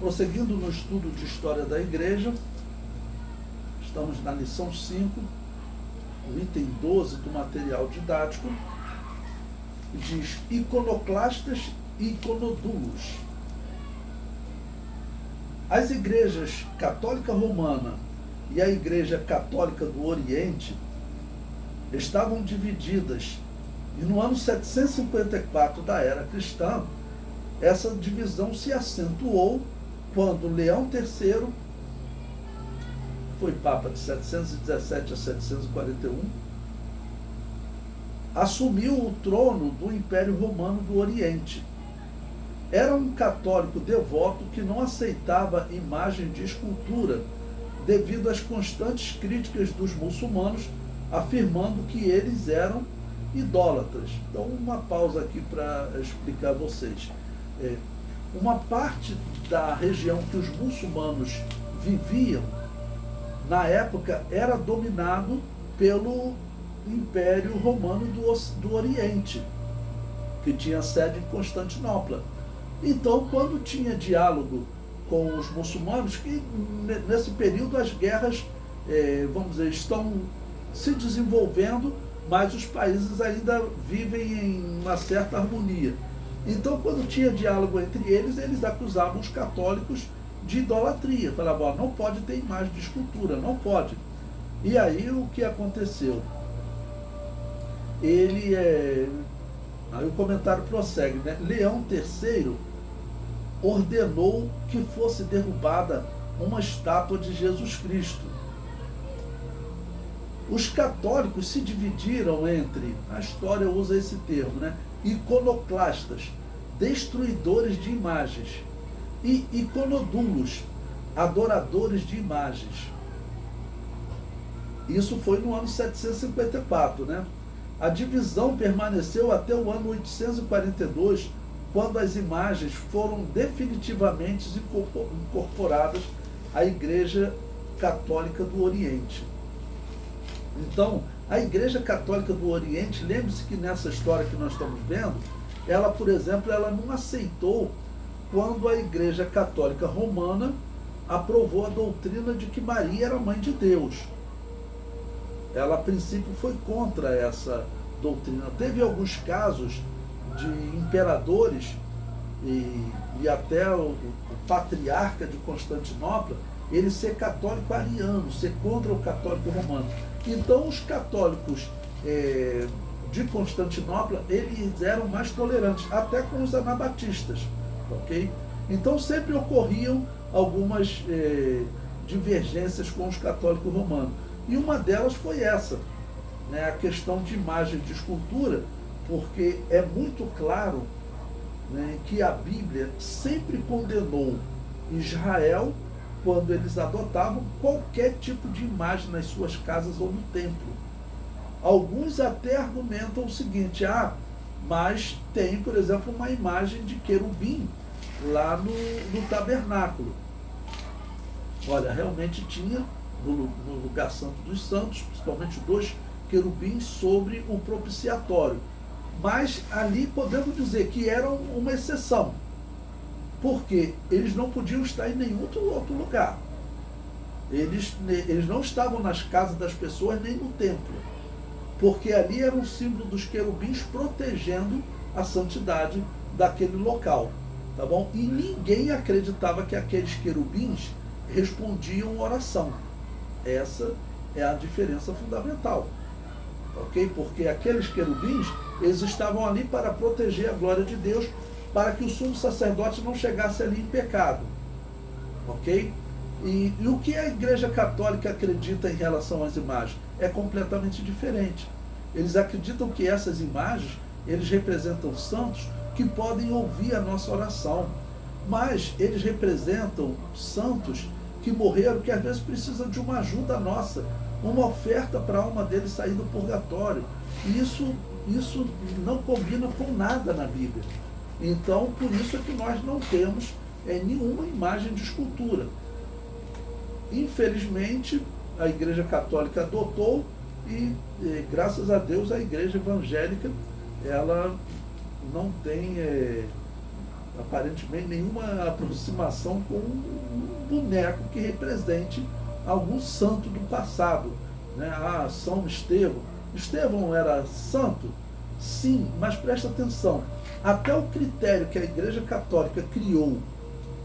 Prosseguindo no estudo de História da Igreja, estamos na lição 5, o item 12 do material didático, diz iconoclastas e iconodulos. As igrejas católica romana e a Igreja Católica do Oriente estavam divididas, e no ano 754 da era cristã, essa divisão se acentuou quando Leão III, foi Papa de 717 a 741, assumiu o trono do Império Romano do Oriente. Era um católico devoto que não aceitava imagem de escultura devido às constantes críticas dos muçulmanos, afirmando que eles eram idólatras. Então, uma pausa aqui para explicar a vocês. Uma parte da região que os muçulmanos viviam, na época, era dominado pelo Império Romano do Oriente, que tinha sede em Constantinopla. Então, quando tinha diálogo com os muçulmanos, que nesse período as guerras, vamos dizer, estão se desenvolvendo, mas os países ainda vivem em uma certa harmonia. Então, quando tinha diálogo entre eles, eles acusavam os católicos de idolatria. Falavam, não pode ter imagem de escultura, não pode. E aí o que aconteceu? Aí o comentário prossegue, né? Leão III ordenou que fosse derrubada uma estátua de Jesus Cristo. Os católicos se dividiram entre, a história usa esse termo, né? Iconoclastas, destruidores de imagens, e iconodulos, adoradores de imagens. Isso foi no ano 754, né? A divisão permaneceu até o ano 842, quando as imagens foram definitivamente incorporadas à Igreja Católica do Oriente. Então, a Igreja Católica do Oriente, lembre-se que nessa história que nós estamos vendo, ela, por exemplo, ela não aceitou quando a Igreja Católica Romana aprovou a doutrina de que Maria era mãe de Deus. Ela, a princípio, foi contra essa doutrina. Teve alguns casos de imperadores e até o patriarca de Constantinopla, ele ser católico ariano, ser contra o católico romano. Então, os católicos de Constantinopla, eles eram mais tolerantes, até com os anabatistas, ok? Então, sempre ocorriam algumas divergências com os católicos romanos. E uma delas foi essa, né, a questão de imagem de escultura, porque é muito claro, né, que a Bíblia sempre condenou Israel quando eles adotavam qualquer tipo de imagem nas suas casas ou no templo. Alguns até argumentam o seguinte, mas tem, por exemplo, uma imagem de querubim lá no tabernáculo. Olha, realmente tinha no lugar santo dos santos, principalmente 2 querubins sobre o propiciatório. Mas ali podemos dizer que era uma exceção, porque eles não podiam estar em nenhum outro lugar. Eles não estavam nas casas das pessoas nem no templo, porque ali era um símbolo dos querubins protegendo a santidade daquele local, tá bom? E ninguém acreditava que aqueles querubins respondiam oração. Essa é a diferença fundamental, ok? Porque aqueles querubins, eles estavam ali para proteger a glória de Deus, para que o sumo sacerdote não chegasse ali em pecado, ok? E o que a Igreja Católica acredita em relação às imagens? É completamente diferente. Eles acreditam que essas imagens, eles representam santos que podem ouvir a nossa oração, mas eles representam santos que morreram, que às vezes precisam de uma ajuda nossa, uma oferta para a alma deles sair do purgatório. E isso não combina com nada na Bíblia. Então, por isso é que nós não temos nenhuma imagem de escultura. Infelizmente, a Igreja Católica adotou e graças a Deus, a Igreja Evangélica, ela não tem aparentemente nenhuma aproximação com um boneco que represente algum santo do passado, né? Ah, São Estevão. Estevão era santo? Sim, mas presta atenção, até o critério que a Igreja Católica criou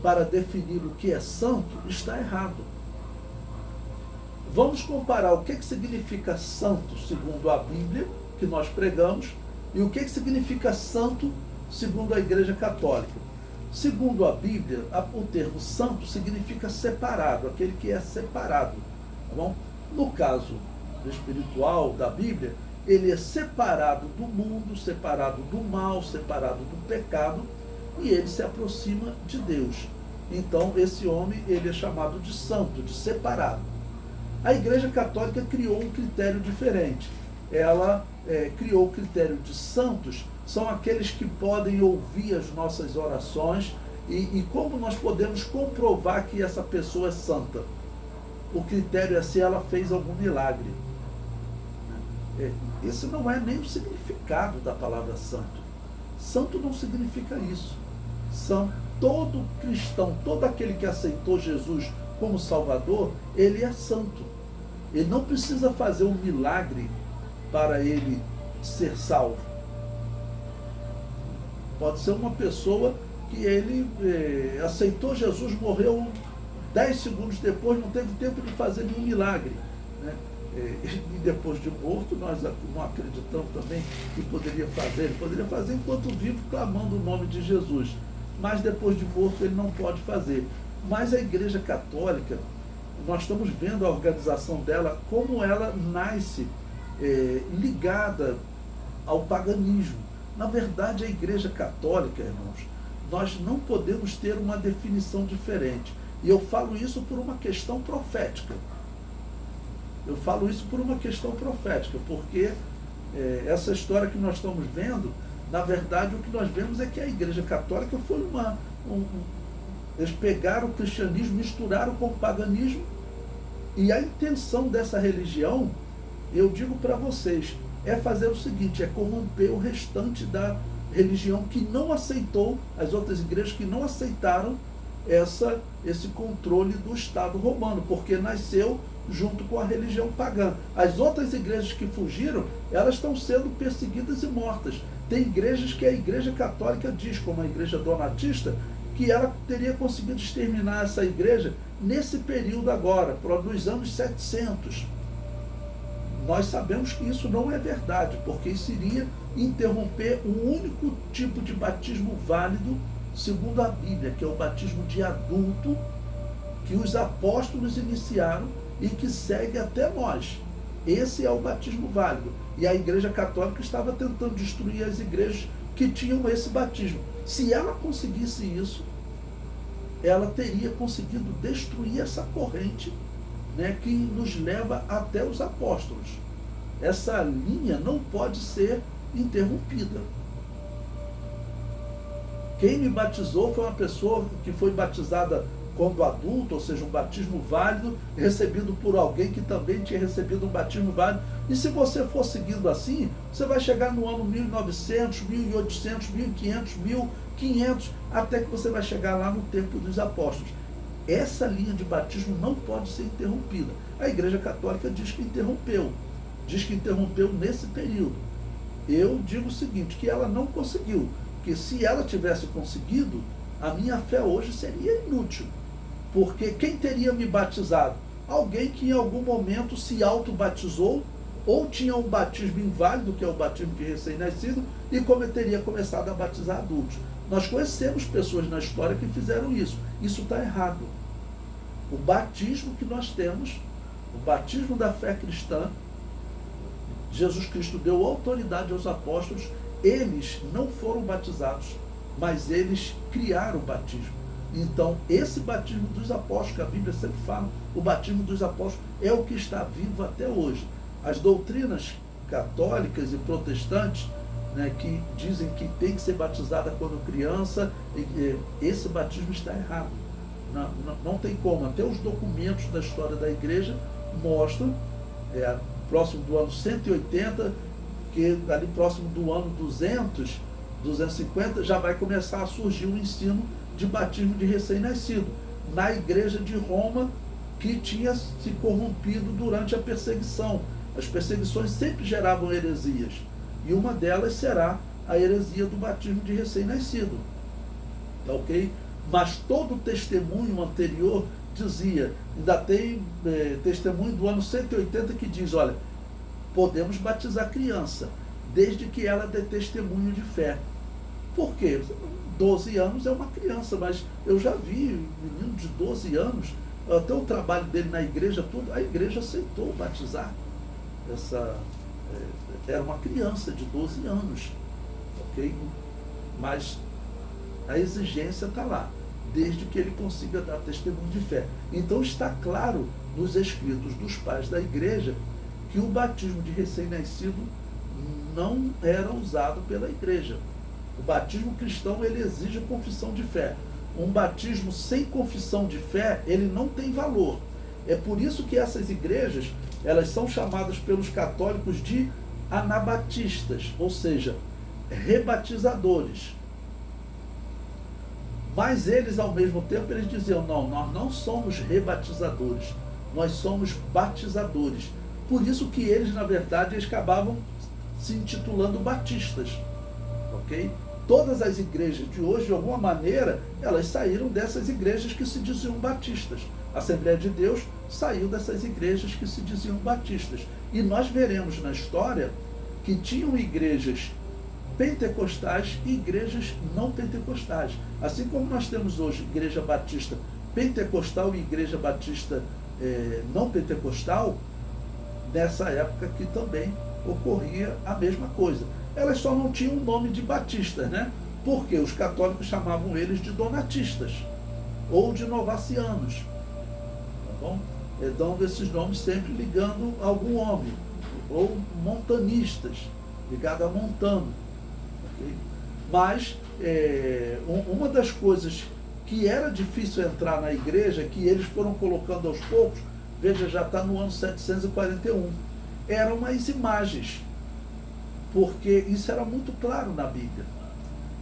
para definir o que é santo está errado. Vamos comparar o que significa santo segundo a Bíblia, que nós pregamos, e o que significa santo segundo a Igreja Católica. Segundo a Bíblia, o termo santo significa separado, aquele que é separado. Tá bom? No caso espiritual da Bíblia, ele é separado do mundo, separado do mal, separado do pecado, e ele se aproxima de Deus. Então, esse homem, ele é chamado de santo, de separado. A Igreja Católica criou um critério diferente. Ela criou o critério de santos, são aqueles que podem ouvir as nossas orações, e como nós podemos comprovar que essa pessoa é santa? O critério é se ela fez algum milagre. Esse não é nem o significado da palavra santo. Santo não significa isso. Todo cristão, todo aquele que aceitou Jesus como Salvador, ele é santo. Ele não precisa fazer um milagre para ele ser salvo. Pode ser uma pessoa que ele aceitou Jesus, morreu 10 segundos depois, não teve tempo de fazer nenhum milagre, né? E depois de morto, nós não acreditamos também que poderia fazer. Ele poderia fazer enquanto vivo, clamando o nome de Jesus. Mas depois de morto, ele não pode fazer. Mas a Igreja Católica, nós estamos vendo a organização dela, como ela nasce ligada ao paganismo. Na verdade, a Igreja Católica, irmãos, nós não podemos ter uma definição diferente. E eu falo isso por uma questão profética. Porque essa história que nós estamos vendo, na verdade, o que nós vemos é que a Igreja Católica foi eles pegaram o cristianismo, misturaram com o paganismo, e a intenção dessa religião, eu digo para vocês, é fazer o seguinte, é corromper o restante da religião que não aceitou, as outras igrejas que não aceitaram esse controle do Estado romano, porque nasceu junto com a religião pagã. As outras igrejas que fugiram, elas estão sendo perseguidas e mortas. Tem igrejas que a Igreja Católica diz, como a Igreja Donatista, que ela teria conseguido exterminar essa igreja nesse período agora, nos anos 700. Nós sabemos que isso não é verdade, porque isso iria interromper o único tipo de batismo válido, segundo a Bíblia, que é o batismo de adulto, que os apóstolos iniciaram e que segue até nós. Esse é o batismo válido. E a Igreja Católica estava tentando destruir as igrejas que tinham esse batismo. Se ela conseguisse isso, ela teria conseguido destruir essa corrente, né, que nos leva até os apóstolos. Essa linha não pode ser interrompida. Quem me batizou foi uma pessoa que foi batizada quando adulto, ou seja, um batismo válido, recebido por alguém que também tinha recebido um batismo válido. E se você for seguindo assim, você vai chegar no ano 1900, 1800, 1500, 1500, até que você vai chegar lá no tempo dos apóstolos. Essa linha de batismo não pode ser interrompida. A Igreja Católica diz que interrompeu nesse período. Eu digo o seguinte, que ela não conseguiu, que se ela tivesse conseguido, a minha fé hoje seria inútil. Porque quem teria me batizado? Alguém que em algum momento se auto-batizou, ou tinha um batismo inválido, que é o batismo de recém-nascido, e teria começado a batizar adultos. Nós conhecemos pessoas na história que fizeram isso. Isso está errado. O batismo que nós temos, o batismo da fé cristã, Jesus Cristo deu autoridade aos apóstolos, eles não foram batizados, mas eles criaram o batismo. Então, esse batismo dos apóstolos, que a Bíblia sempre fala, o batismo dos apóstolos é o que está vivo até hoje. As doutrinas católicas e protestantes, né, que dizem que tem que ser batizada quando criança, esse batismo está errado. Não tem como. Até os documentos da história da igreja mostram, próximo do ano 180, que ali próximo do ano 200 250, já vai começar a surgir o ensino de batismo de recém-nascido, na igreja de Roma, que tinha se corrompido durante a perseguição. As perseguições sempre geravam heresias, e uma delas será a heresia do batismo de recém-nascido. Ok? Mas todo o testemunho anterior dizia, ainda tem testemunho do ano 180 que diz, olha, podemos batizar criança, desde que ela dê testemunho de fé. Por quê? 12 anos é uma criança, mas eu já vi menino de 12 anos, até o trabalho dele na igreja, tudo, a igreja aceitou batizar. Era uma criança de 12 anos, ok? Mas a exigência está lá, desde que ele consiga dar testemunho de fé. Então está claro nos escritos dos pais da igreja que o batismo de recém-nascido não era usado pela igreja. O batismo cristão, ele exige confissão de fé. Um batismo sem confissão de fé, ele não tem valor. É por isso que essas igrejas, elas são chamadas pelos católicos de anabatistas, ou seja, rebatizadores. Mas eles, ao mesmo tempo, eles diziam, não, nós não somos rebatizadores, nós somos batizadores. Por isso que eles, na verdade, eles acabavam se intitulando batistas, ok? Todas as igrejas de hoje, de alguma maneira, elas saíram dessas igrejas que se diziam batistas. A Assembleia de Deus saiu dessas igrejas que se diziam batistas. E nós veremos na história que tinham igrejas pentecostais e igrejas não pentecostais. Assim como nós temos hoje igreja batista pentecostal e igreja batista não pentecostal, nessa época que também ocorria a mesma coisa. Elas só não tinham o nome de batistas, né? Porque os católicos chamavam eles de donatistas ou de novacianos, tá bom? Dando esses nomes sempre ligando a algum homem, ou montanistas, ligado a Montano. Okay? Mas uma das coisas que era difícil entrar na igreja, que eles foram colocando aos poucos, veja, já está no ano 741, eram as imagens, porque isso era muito claro na Bíblia.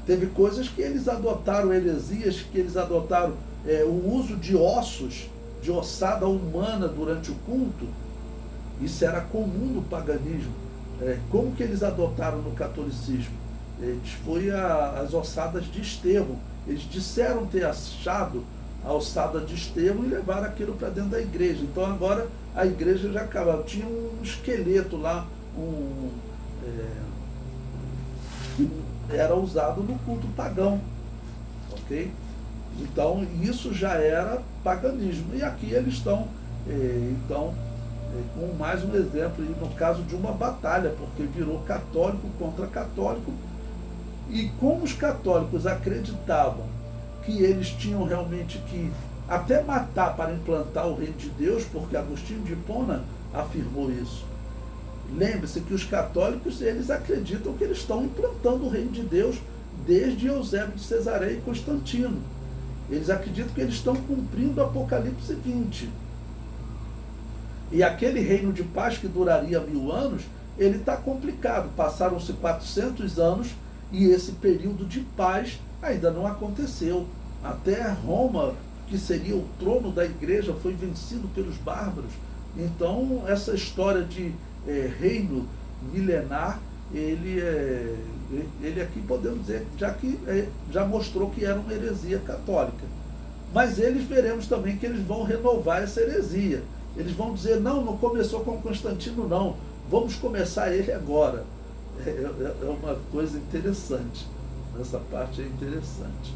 Teve coisas que eles adotaram, heresias, que eles adotaram o uso de ossos, de ossada humana durante o culto. Isso era comum no paganismo. Como que eles adotaram no catolicismo? Foi as ossadas de Estevão. Eles disseram ter achado a ossada de Estevão e levaram aquilo para dentro da igreja. Então agora a igreja já acabava. Tinha um esqueleto lá, que era usado no culto pagão. Ok? Então isso já era paganismo. E aqui eles estão, com mais um exemplo, no caso de uma batalha, porque virou católico contra católico. E como os católicos acreditavam que eles tinham realmente que até matar para implantar o reino de Deus, porque Agostinho de Hipona afirmou isso. Lembre-se que os católicos, eles acreditam que eles estão implantando o reino de Deus desde Eusébio de Cesareia e Constantino. Eles acreditam que eles estão cumprindo o Apocalipse 20. E aquele reino de paz que duraria 1000 anos, ele está complicado. Passaram-se 400 anos e esse período de paz ainda não aconteceu. Até Roma, que seria o trono da igreja, foi vencido pelos bárbaros. Então, essa história de reino milenar, ele aqui podemos dizer, já mostrou que era uma heresia católica. Mas eles veremos também que eles vão renovar essa heresia. Eles vão dizer, não começou com Constantino, não. Vamos começar ele agora. É uma coisa interessante. Essa parte é interessante.